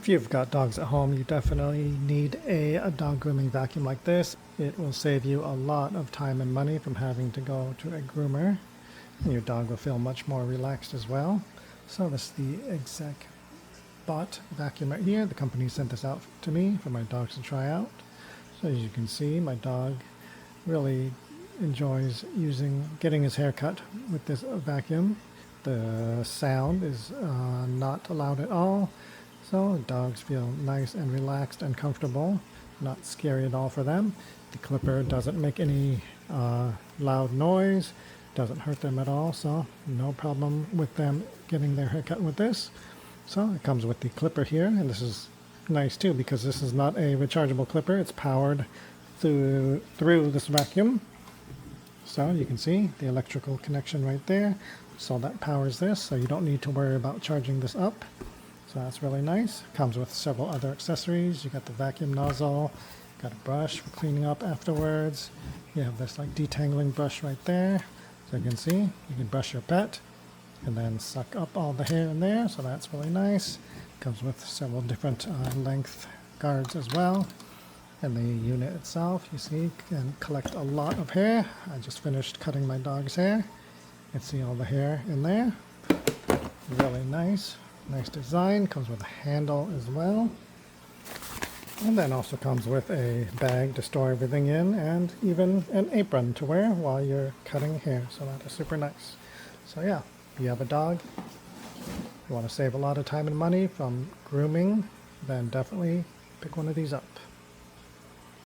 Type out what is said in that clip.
If you've got dogs at home, you definitely need a dog grooming vacuum like this. It will save you a lot of time and money from having to go to a groomer, and your dog will feel much more relaxed as well. So this is the ExcegBot vacuum right here. The company sent this out to me for my dogs to try out. So as you can see, my dog really enjoys getting his hair cut with this vacuum. The sound is not loud at all. So dogs feel nice and relaxed and comfortable, not scary at all for them. The clipper doesn't make any loud noise, doesn't hurt them at all, so no problem with them getting their hair cut with this. So it comes with the clipper here, and this is nice too because this is not a rechargeable clipper. It's powered through this vacuum. So you can see the electrical connection right there. So that powers this, so you don't need to worry about charging this up. So that's really nice. Comes with several other accessories. You got the vacuum nozzle, got a brush for cleaning up afterwards. You have this like detangling brush right there. So you can see, you can brush your pet and then suck up all the hair in there. So that's really nice. Comes with several different length guards as well. And the unit itself, you see, can collect a lot of hair. I just finished cutting my dog's hair. You can see all the hair in there. Really nice. Nice design. Comes with a handle as well. And then also comes with a bag to store everything in, and even an apron to wear while you're cutting hair. So that is super nice. So yeah, if you have a dog, you want to save a lot of time and money from grooming, then definitely pick one of these up.